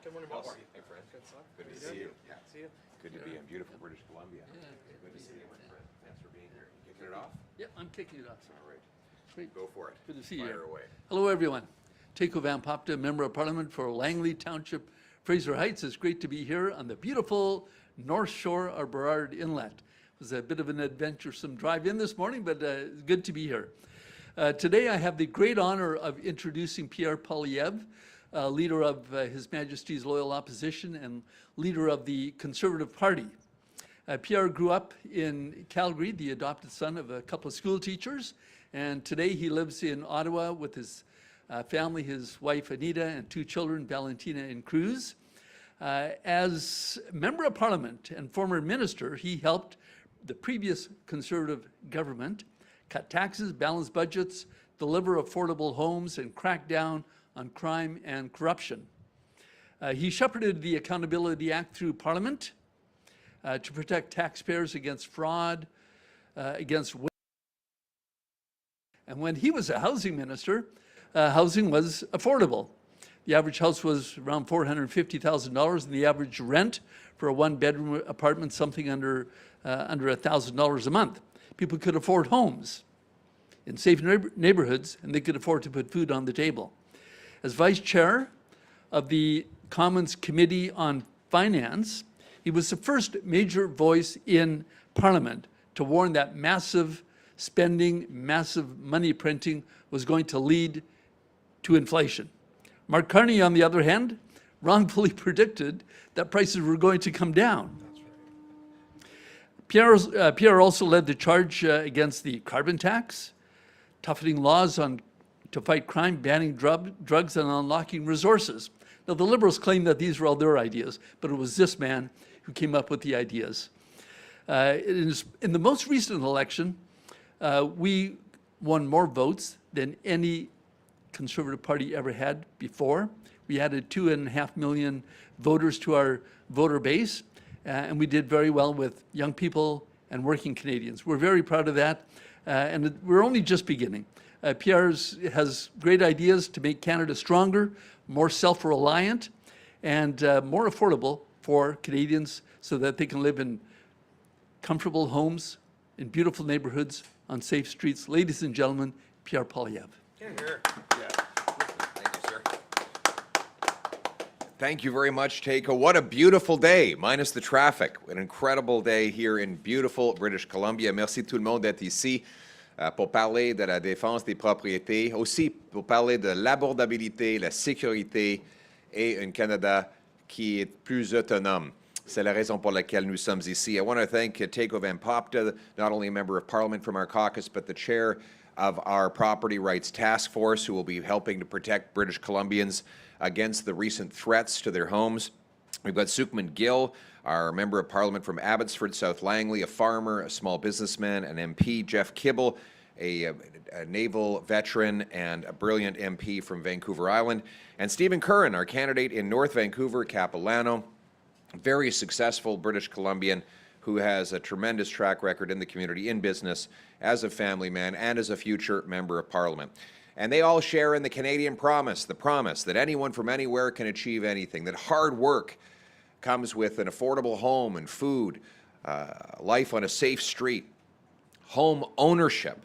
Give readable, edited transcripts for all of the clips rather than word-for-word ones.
Good morning, boss. How are you, my friend? Good stuff. Good to see you. Yeah. See you. Good to be in beautiful British Columbia. Good to see you, my friend. Thanks for being here. You kicking it off? Yeah, I'm kicking it off. All right. Great. Go for it. Good to see you. Fire away. Hello, everyone. Taco Van Popta, Member of Parliament for Langley Township, Fraser Heights. It's great to be here on the beautiful north shore of Burrard Inlet. It was a bit of an adventuresome drive in this morning, but it's good to be here. Today I have the great honor of introducing Pierre Poilievre, leader of His Majesty's Loyal Opposition and leader of the Conservative Party. Pierre grew up in Calgary, the adopted son of a couple of school teachers, and today he lives in Ottawa with his family, his wife Anita, and two children, Valentina and Cruz. As Member of Parliament and former minister, he helped the previous Conservative government cut taxes, balance budgets, deliver affordable homes, and crack down on crime and corruption. He shepherded the Accountability Act through Parliament to protect taxpayers against fraud, against waste. And when he was a housing minister, housing was affordable. The average house was around $450,000, and the average rent for a one-bedroom apartment something under $1,000 a month. People could afford homes in safe neighborhoods, and they could afford to put food on the table. As vice chair of the Commons Committee on Finance, he was the first major voice in Parliament to warn that massive spending, massive money printing was going to lead to inflation. Mark Carney, on the other hand, wrongfully predicted that prices were going to come down. Pierre also led the charge against the carbon tax, toughening laws to fight crime, banning drugs, and unlocking resources. Now, the Liberals claim that these were all their ideas, but it was this man who came up with the ideas. In the most recent election, we won more votes than any Conservative Party ever had before. We added 2.5 million voters to our voter base, and we did very well with young people and working Canadians. We're very proud of that, and we're only just beginning. Pierre has great ideas to make Canada stronger, more self-reliant, and more affordable for Canadians so that they can live in comfortable homes, in beautiful neighborhoods, on safe streets. Ladies and gentlemen, Pierre Poilievre. Here. Thank you, sir. Thank you very much, Taco. What a beautiful day, minus the traffic. An incredible day here in beautiful British Columbia. Merci tout le monde d'être ici pour parler de la défense des propriétés, aussi pour parler de l'abordabilité, la sécurité et un Canada qui est plus autonome. C'est la raison pour laquelle nous sommes ici. I want to thank Taco Van Popta, not only a member of Parliament from our caucus, but the chair of our Property Rights Task Force, who will be helping to protect British Columbians against the recent threats to their homes. We've got Sukhman Gill, our Member of Parliament from Abbotsford, South Langley, a farmer, a small businessman, an MP, Jeff Kibble, a naval veteran and a brilliant MP from Vancouver Island, and Stephen Curran, our candidate in North Vancouver, Capilano, very successful British Columbian who has a tremendous track record in the community, in business, as a family man, and as a future Member of Parliament. And they all share in the Canadian promise, the promise that anyone from anywhere can achieve anything, that hard work comes with an affordable home and food, life on a safe street, home ownership,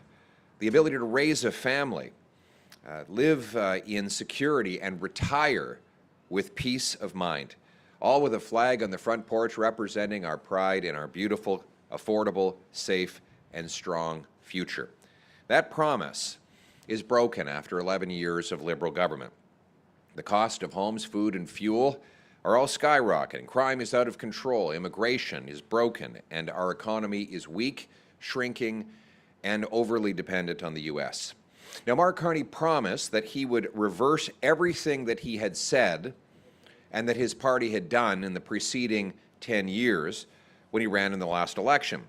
the ability to raise a family, live in security, and retire with peace of mind, all with a flag on the front porch representing our pride in our beautiful, affordable, safe, and strong future. That promise is broken after 11 years of Liberal government. The cost of homes, food, and fuel are all skyrocketing. Crime is out of control. Immigration is broken, and our economy is weak, shrinking, and overly dependent on the U.S. Now, Mark Carney promised that he would reverse everything that he had said and that his party had done in the preceding 10 years when he ran in the last election.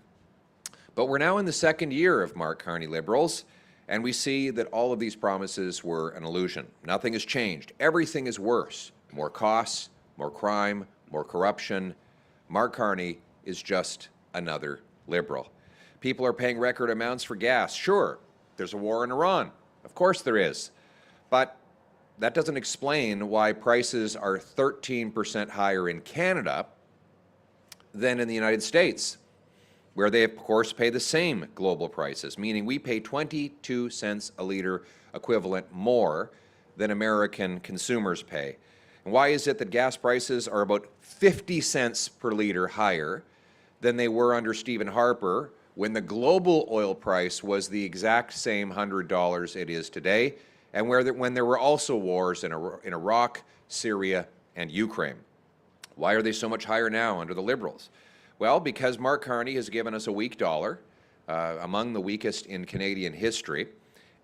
But we're now in the second year of Mark Carney Liberals, and we see that all of these promises were an illusion. Nothing has changed. Everything is worse. More costs, more crime, more corruption. Mark Carney is just another Liberal. People are paying record amounts for gas. Sure, there's a war in Iran. Of course there is. But that doesn't explain why prices are 13% higher in Canada than in the United States, where they, of course, pay the same global prices, meaning we pay 22 cents a litre equivalent more than American consumers pay. And why is it that gas prices are about 50 cents per litre higher than they were under Stephen Harper, when the global oil price was the exact same $100 it is today, and when there were also wars in Iraq, Syria, and Ukraine? Why are they so much higher now under the Liberals? Well, because Mark Carney has given us a weak dollar, among the weakest in Canadian history,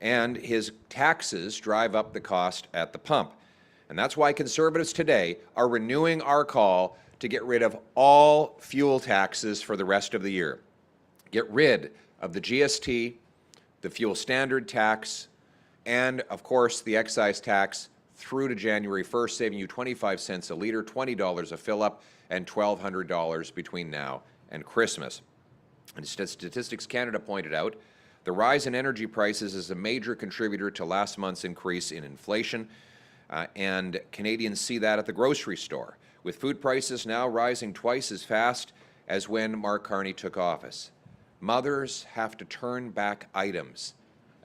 and his taxes drive up the cost at the pump. And that's why Conservatives today are renewing our call to get rid of all fuel taxes for the rest of the year. Get rid of the GST, the fuel standard tax, and, of course, the excise tax through to January 1st, saving you 25 cents a litre, $20 a fill-up, and $1,200 between now and Christmas. And Statistics Canada pointed out, the rise in energy prices is a major contributor to last month's increase in inflation, and Canadians see that at the grocery store, with food prices now rising twice as fast as when Mark Carney took office. Mothers have to turn back items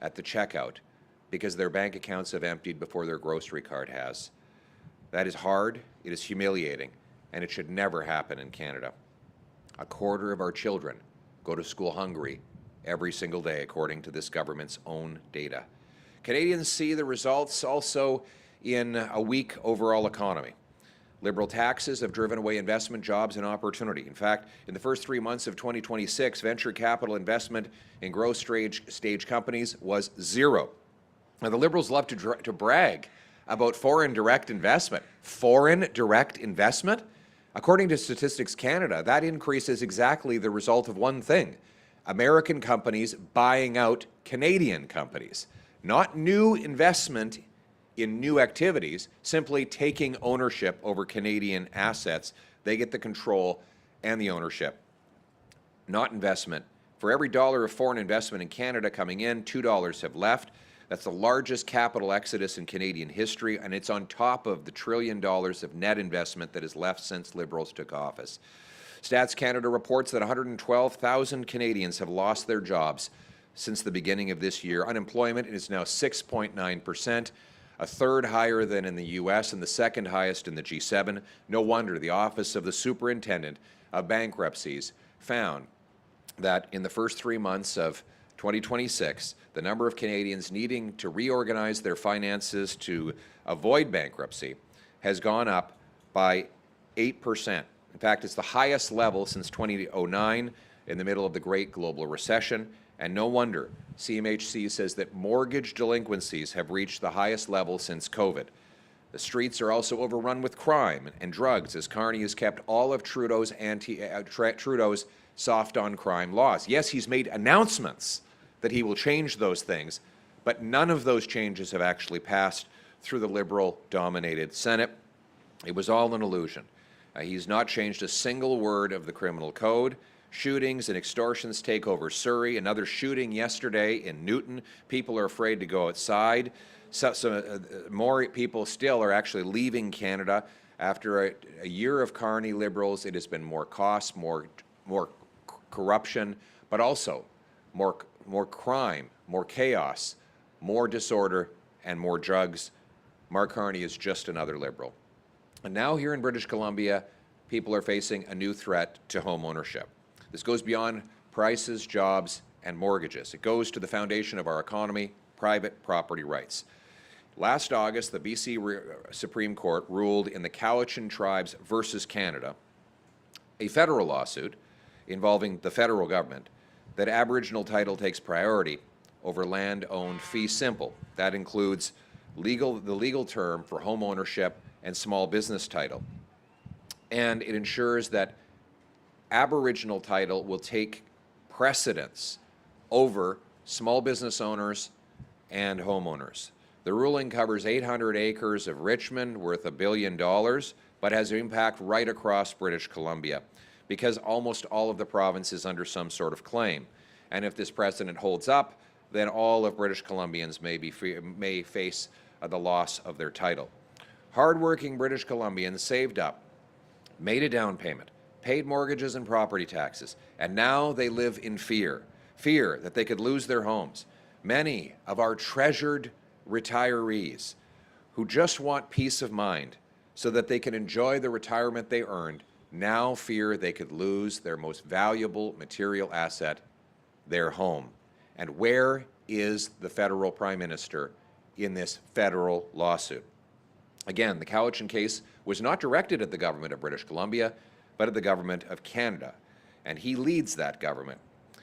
at the checkout because their bank accounts have emptied before their grocery card has. That is hard, it is humiliating, and it should never happen in Canada. A quarter of our children go to school hungry every single day, according to this government's own data. Canadians see the results also in a weak overall economy. Liberal taxes have driven away investment, jobs, and opportunity. In fact, in the first 3 months of 2026, venture capital investment in growth stage companies was zero. Now, the Liberals love to brag about foreign direct investment. Foreign direct investment? According to Statistics Canada, that increase is exactly the result of one thing: American companies buying out Canadian companies. Not new investment in new activities, simply taking ownership over Canadian assets. They get the control and the ownership, not investment. For every dollar of foreign investment in Canada coming in, $2 have left. That's the largest capital exodus in Canadian history, and it's on top of the $1 trillion of net investment that has left since Liberals took office. Stats Canada reports that 112,000 Canadians have lost their jobs since the beginning of this year. Unemployment is now 6.9%, a third higher than in the U.S. and the second highest in the G7. No wonder the Office of the Superintendent of Bankruptcies found that in the first 3 months of 2026, the number of Canadians needing to reorganize their finances to avoid bankruptcy has gone up by 8%. In fact, it's the highest level since 2009, in the middle of the Great Global Recession, and no wonder CMHC says that mortgage delinquencies have reached the highest level since COVID. The streets are also overrun with crime and drugs, as Carney has kept all of Trudeau's soft-on-crime laws. Yes, he's made announcements that he will change those things, but none of those changes have actually passed through the Liberal-dominated Senate. It was all an illusion. He's not changed a single word of the criminal code. Shootings and extortions take over Surrey. Another shooting yesterday in Newton. People are afraid to go outside. More people still are actually leaving Canada. After a year of Carney Liberals, it has been more costs, more corruption, but also more crime, more chaos, more disorder, and more drugs. Mark Carney is just another Liberal. And now here in British Columbia, people are facing a new threat to home ownership. This goes beyond prices, jobs, and mortgages. It goes to the foundation of our economy, private property rights. Last August, the BC Supreme Court ruled in the Cowichan Tribes versus Canada, a federal lawsuit involving the federal government, that Aboriginal title takes priority over land owned fee simple. That includes the legal term for home ownership and small business title. And it ensures that Aboriginal title will take precedence over small business owners and homeowners. The ruling covers 800 acres of Richmond worth $1 billion, but has an impact right across British Columbia, because almost all of the province is under some sort of claim. And if this precedent holds up, then all of British Columbians may face of the loss of their title. Hardworking British Columbians saved up, made a down payment, paid mortgages and property taxes, and now they live in fear that they could lose their homes. Many of our treasured retirees who just want peace of mind so that they can enjoy the retirement they earned now fear they could lose their most valuable material asset, their home. And where is the federal Prime Minister in this federal lawsuit? Again, the Cowichan case was not directed at the government of British Columbia, but at the government of Canada, and he leads that government.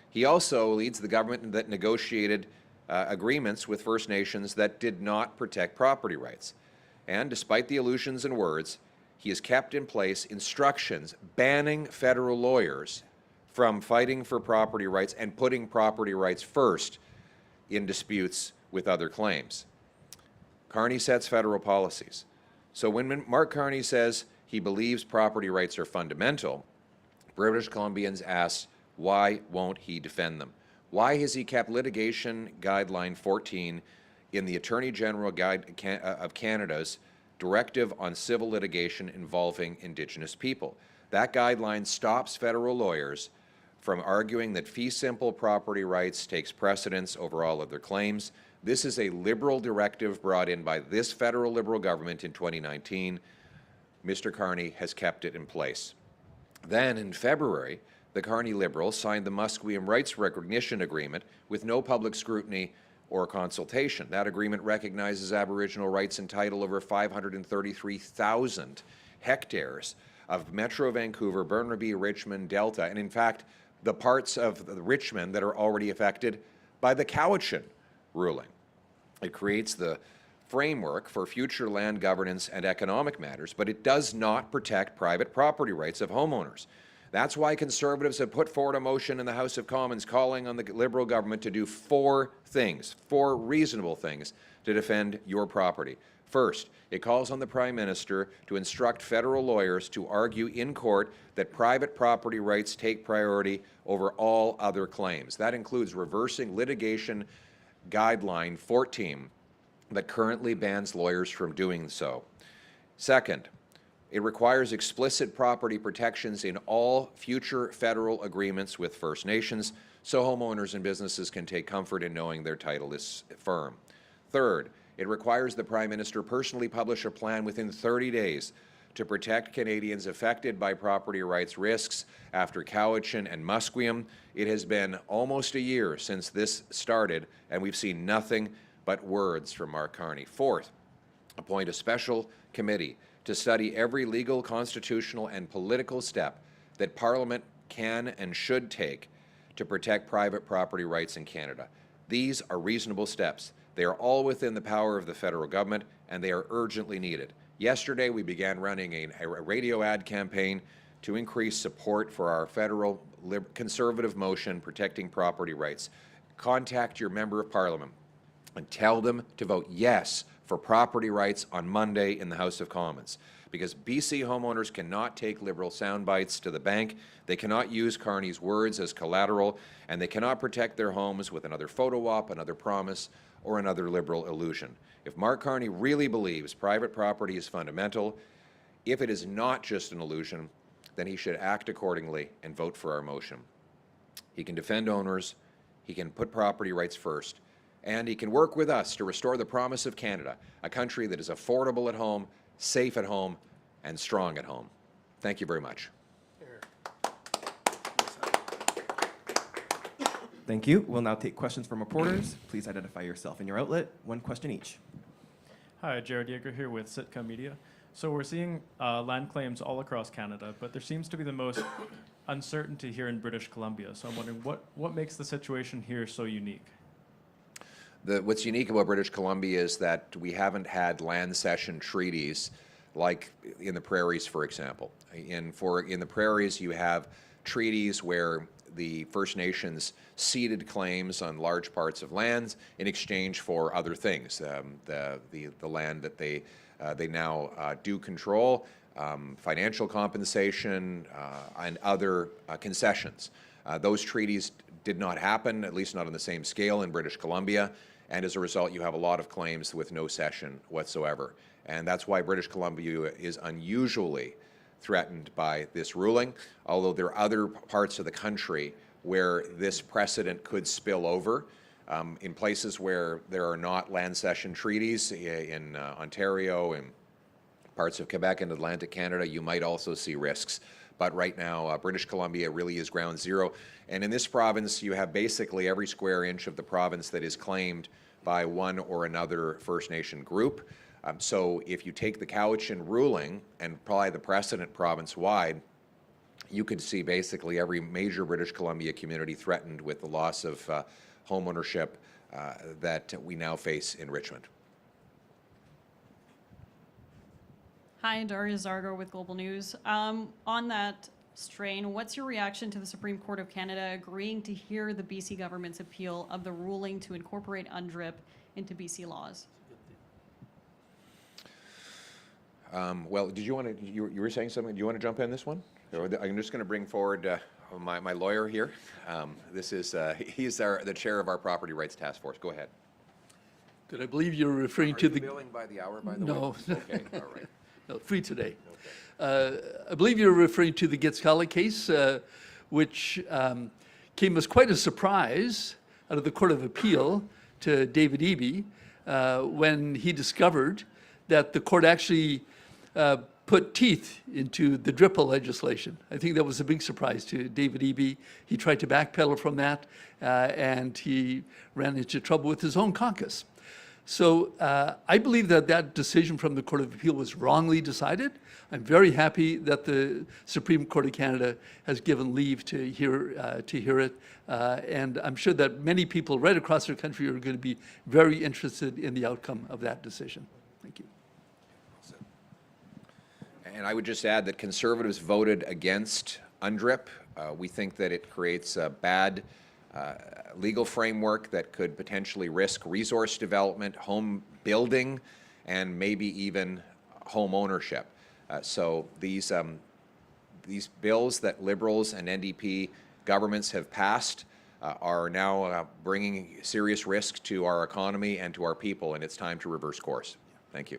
He also leads the government that negotiated agreements with First Nations that did not protect property rights. And despite the illusions and words, he has kept in place instructions banning federal lawyers from fighting for property rights and putting property rights first in disputes with other claims. Carney sets federal policies. So when Mark Carney says he believes property rights are fundamental, British Columbians ask, why won't he defend them? Why has he kept litigation guideline 14 in the Attorney General of Canada's Directive on Civil Litigation Involving Indigenous People? That guideline stops federal lawyers from arguing that fee simple property rights takes precedence over all other claims. This is a Liberal directive brought in by this federal Liberal government in 2019. Mr. Carney has kept it in place. Then in February, the Carney Liberals signed the Musqueam Rights Recognition Agreement with no public scrutiny or consultation. That agreement recognizes Aboriginal rights and title over 533,000 hectares of Metro Vancouver, Burnaby, Richmond, Delta, and in fact, the parts of Richmond that are already affected by the Cowichan ruling. It creates the framework for future land governance and economic matters, but it does not protect private property rights of homeowners. That's why Conservatives have put forward a motion in the House of Commons calling on the Liberal government to do four reasonable things to defend your property. First, it calls on the Prime Minister to instruct federal lawyers to argue in court that private property rights take priority over all other claims. That includes reversing litigation guideline 14 that currently bans lawyers from doing so. Second, it requires explicit property protections in all future federal agreements with First Nations so homeowners and businesses can take comfort in knowing their title is firm. Third, it requires the Prime Minister personally publish a plan within 30 days to protect Canadians affected by property rights risks after Cowichan and Musqueam. It has been almost a year since this started, and we've seen nothing but words from Mark Carney. Fourth, appoint a special committee to study every legal, constitutional, and political step that Parliament can and should take to protect private property rights in Canada. These are reasonable steps. They are all within the power of the federal government, and they are urgently needed. Yesterday, we began running a radio ad campaign to increase support for our federal conservative motion protecting property rights. Contact your member of Parliament and tell them to vote yes for property rights on Monday in the House of Commons, because BC homeowners cannot take Liberal sound bites to the bank, they cannot use Carney's words as collateral, and they cannot protect their homes with another photo op, another promise, or another Liberal illusion. If Mark Carney really believes private property is fundamental, if it is not just an illusion, then he should act accordingly and vote for our motion. He can defend owners, he can put property rights first, and he can work with us to restore the promise of Canada, a country that is affordable at home, safe at home, and strong at home. Thank you very much. Thank you. We'll now take questions from reporters. Please identify yourself and your outlet. One question each. Hi, Jared Yeager here with Sitka Media. So we're seeing land claims all across Canada, but there seems to be the most uncertainty here in British Columbia. So I'm wondering what makes the situation here so unique? What's unique about British Columbia is that we haven't had land cession treaties like in the prairies, for example. In the prairies, you have treaties where the First Nations ceded claims on large parts of lands in exchange for other things, the land that they now do control, financial compensation, and other concessions. Those treaties did not happen, at least not on the same scale in British Columbia, and as a result, you have a lot of claims with no session whatsoever. And that's why British Columbia is unusually threatened by this ruling, although there are other parts of the country where this precedent could spill over. In places where there are not land cession treaties, in Ontario and parts of Quebec and Atlantic Canada, you might also see risks. But right now, British Columbia really is ground zero. And in this province, you have basically every square inch of the province that is claimed by one or another First Nation group. So if you take the Cowichan ruling and apply the precedent province-wide, you could see basically every major British Columbia community threatened with the loss of home ownership that we now face in Richmond. Hi, Daria Zargo with Global News. On that strain, what's your reaction to the Supreme Court of Canada agreeing to hear the BC government's appeal of the ruling to incorporate UNDRIP into BC laws? Well, did you want to, you were saying something, do you want to jump in this one? I'm just going to bring forward my lawyer here. This is, he's the chair of our Property Rights Task Force. Go ahead. Good. I believe you're referring Are to you the... billing by the hour, by the way? No. Okay, all right. No, free today. I believe you're referring to the Gitskala case, which came as quite a surprise out of the Court of Appeal to David Eby when he discovered that the court actually put teeth into the DRIPA legislation. I think that was a big surprise to David Eby. He tried to backpedal from that, and he ran into trouble with his own caucus. So I believe that that decision from the Court of Appeal was wrongly decided. I'm very happy that the Supreme Court of Canada has given leave to hear it, and I'm sure that many people right across our country are going to be very interested in the outcome of that decision. Thank you. And I would just add that Conservatives voted against UNDRIP. We think that it creates a bad legal framework that could potentially risk resource development, home building, and maybe even home ownership. So these bills that Liberals and NDP governments have passed are now bringing serious risk to our economy and to our people, and it's time to reverse course. Thank you.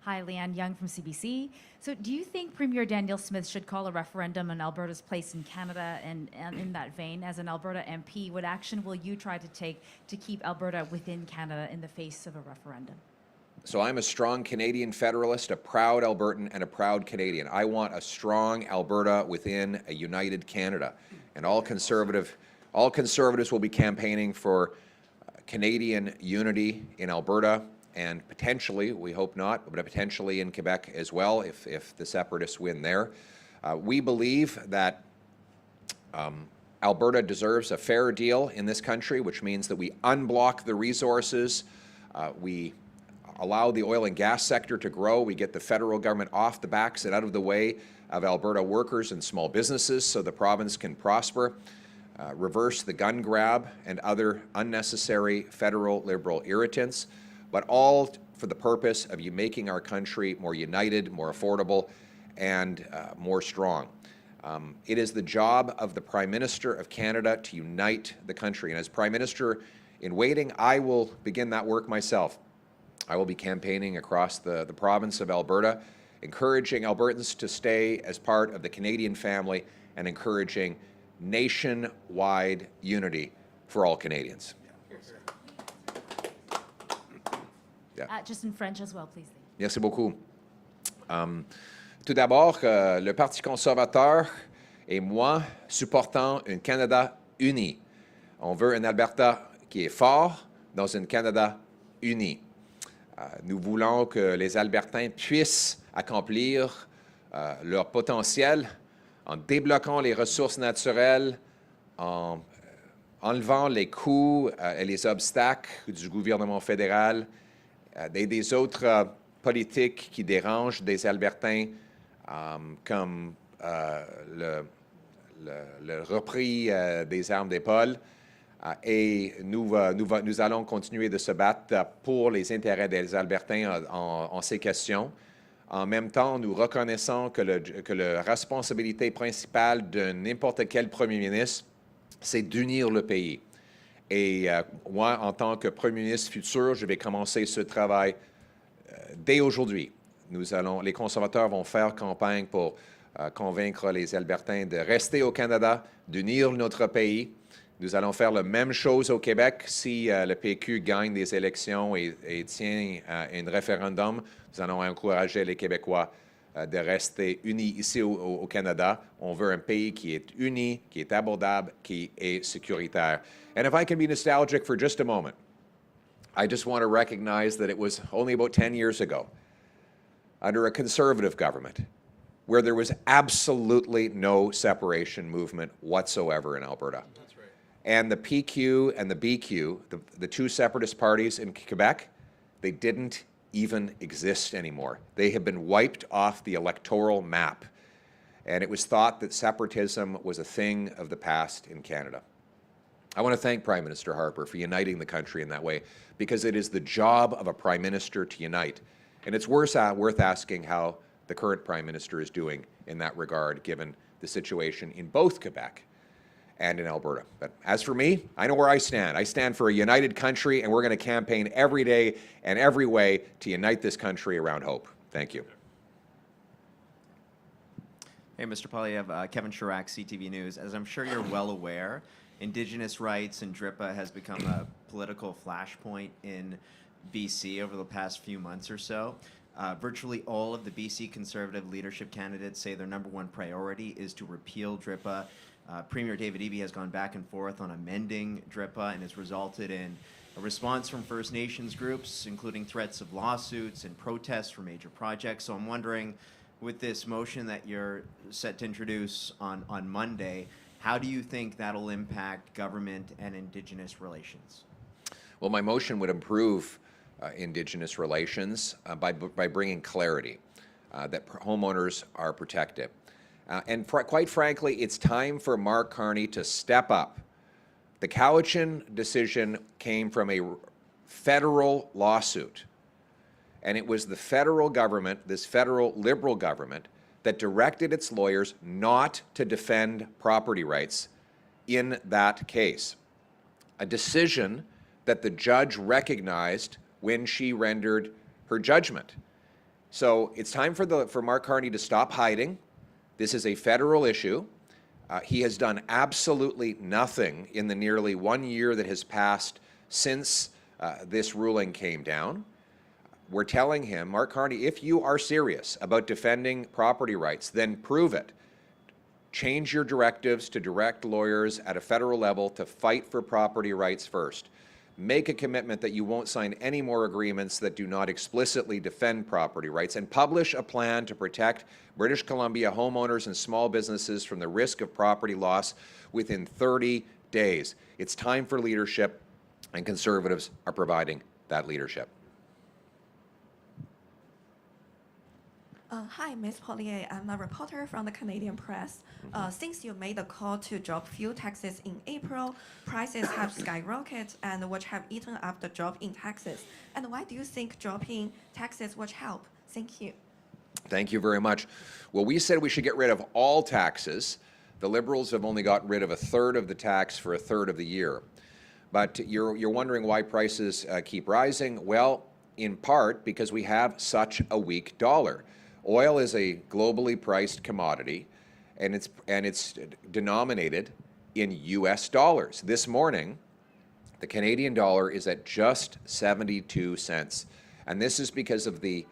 Hi, Leanne Young from CBC. So do you think Premier Danielle Smith should call a referendum on Alberta's place in Canada? And in that vein, as an Alberta MP, what action will you try to take to keep Alberta within Canada in the face of a referendum? So I'm a strong Canadian federalist, a proud Albertan, and a proud Canadian. I want a strong Alberta within a united Canada. And all conservatives will be campaigning for Canadian unity in Alberta, and potentially, we hope not, but potentially in Quebec as well if the separatists win there. We believe that Alberta deserves a fair deal in this country, which means that we unblock the resources, we allow the oil and gas sector to grow, we get the federal government off the backs and out of the way of Alberta workers and small businesses so the province can prosper, reverse the gun grab and other unnecessary federal Liberal irritants, but all for the purpose of making our country more united, more affordable, and more strong. It is the job of the Prime Minister of Canada to unite the country. And as Prime Minister in waiting, I will begin that work myself. I will be campaigning across the province of Alberta, encouraging Albertans to stay as part of the Canadian family and encouraging nationwide unity for all Canadians. Just in French as well, please. Merci beaucoup. Tout d'abord, le Parti conservateur et moi supportons un Canada uni. On veut un Alberta qui est fort dans un Canada uni. Nous voulons que les Albertains puissent accomplir leur potentiel en débloquant les ressources naturelles, en enlevant les coûts et les obstacles du gouvernement fédéral, des autres politiques qui dérangent des Albertains, comme le repris des armes d'épaule. Et nous allons continuer de se battre pour les intérêts des Albertains en ces questions. En même temps, nous reconnaissons que la responsabilité principale de n'importe quel premier ministre, c'est d'unir le pays. Et moi, en tant que Premier ministre futur, je vais commencer ce travail dès aujourd'hui. Les conservateurs vont faire campagne pour convaincre les Albertains de rester au Canada, d'unir notre pays. Nous allons faire la même chose au Québec si le PQ gagne des élections et tient un référendum. Nous allons encourager les Québécois de rester unis ici au Canada. On veut un pays qui est uni, qui est abordable, qui est sécuritaire. And if I can be nostalgic for just a moment, I just want to recognize that it was only about 10 years ago, under a Conservative government, where there was absolutely no separation movement whatsoever in Alberta. That's right. And the PQ and the BQ, the two separatist parties in Quebec, they didn't even exist anymore. They have been wiped off the electoral map. And it was thought that separatism was a thing of the past in Canada. I want to thank Prime Minister Harper for uniting the country in that way, because it is the job of a Prime Minister to unite. And it's worth asking how the current Prime Minister is doing in that regard, given the situation in both Quebec and in Alberta. But as for me, I know where I stand. I stand for a united country, and we're going to campaign every day and every way to unite this country around hope. Thank you. Hey, Mr. Poilievre, Kevin Chirac, CTV News. As I'm sure you're well aware, Indigenous rights and DRIPA has become a political flashpoint in BC over the past few months or so. Virtually all of the BC Conservative leadership candidates say their #1 priority is to repeal DRIPA. Premier David Eby has gone back and forth on amending DRIPA, and it's resulted in a response from First Nations groups, including threats of lawsuits and protests for major projects. So I'm wondering, with this motion that you're set to introduce on Monday, how do you think that'll impact government and Indigenous relations? Well, my motion would improve Indigenous relations by bringing clarity that homeowners are protected. And quite frankly, it's time for Mark Carney to step up. The Cowichan decision came from a federal lawsuit. And it was the federal government, this federal Liberal government, that directed its lawyers not to defend property rights in that case. A decision that the judge recognized when she rendered her judgment. So it's time for Mark Carney to stop hiding. This is a federal issue. He has done absolutely nothing in the nearly 1 year that has passed since this ruling came down. We're telling him, Mark Carney, if you are serious about defending property rights, then prove it. Change your directives to direct lawyers at a federal level to fight for property rights first. Make a commitment that you won't sign any more agreements that do not explicitly defend property rights, and publish a plan to protect British Columbia homeowners and small businesses from the risk of property loss within 30 days. It's time for leadership, and Conservatives are providing that leadership. Hi, Ms. Poilievre. I'm a reporter from the Canadian Press. Since you made the call to drop fuel taxes in April, prices have skyrocketed and which have eaten up the drop in taxes. And why do you think dropping taxes would help? Thank you. Thank you very much. Well, we said we should get rid of all taxes. The Liberals have only got rid of 1/3 of the tax for 1/3 of the year. But you're wondering why prices keep rising. Well, in part because we have such a weak dollar. Oil is a globally priced commodity, and it's denominated in U.S. dollars. This morning, the Canadian dollar is at just 72 cents, and this is because of the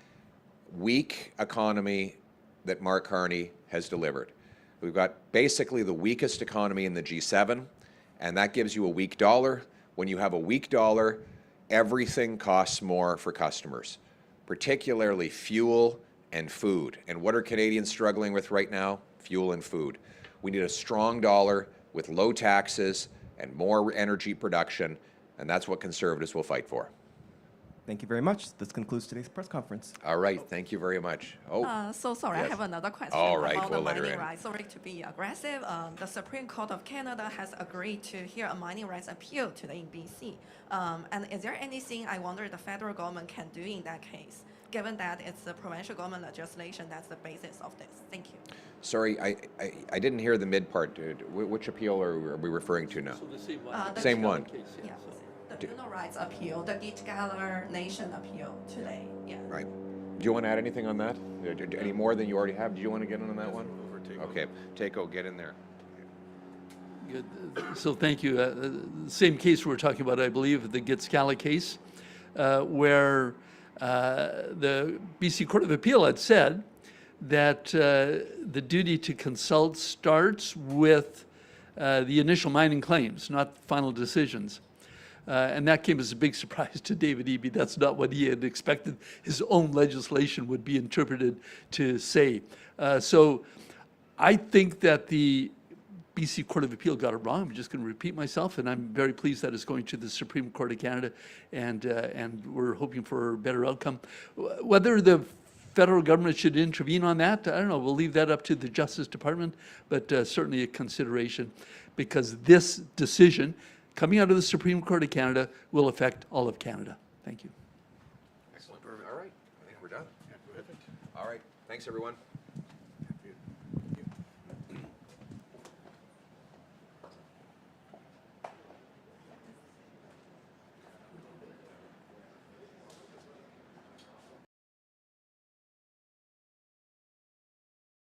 weak economy that Mark Carney has delivered. We've got basically the weakest economy in the G7, and that gives you a weak dollar. When you have a weak dollar, everything costs more for customers, particularly fuel and food. And what are Canadians struggling with right now? Fuel and food. We need a strong dollar with low taxes and more energy production, and that's what Conservatives will fight for. Thank you very much. This concludes today's press conference. All right, thank you very much. So sorry, yes. I have another question All right, about we'll the let her mining in. rights. Sorry to be aggressive. The Supreme Court of Canada has agreed to hear a mining rights appeal today in BC. And is there anything I wonder the federal government can do in that case, given that it's the provincial government legislation, that's the basis of this. Thank you. Sorry, I didn't hear the mid part. Which appeal are we referring to now? So the same one. The Same one. Case, Yeah, so. the human rights appeal, the Gitgalar Nation appeal today. Yeah. Right. Do you want to add anything on that? Any more than you already have? Do you want to get in on that one? Okay, Teiko, get in there. Good. So thank you. The same case we're talking about, I believe, the Gitskala case, where the BC Court of Appeal had said that the duty to consult starts with the initial mining claims, not final decisions. And that came as a big surprise to David Eby. That's not what he had expected his own legislation would be interpreted to say. So I think that the BC Court of Appeal got it wrong. I'm just going to repeat myself, and I'm very pleased that it's going to the Supreme Court of Canada, and we're hoping for a better outcome. Whether the federal government should intervene on that, I don't know. We'll leave that up to the Justice Department, but certainly a consideration, because this decision coming out of the Supreme Court of Canada will affect all of Canada. Thank you. Excellent. All right. I think we're done. All right. Thanks, everyone.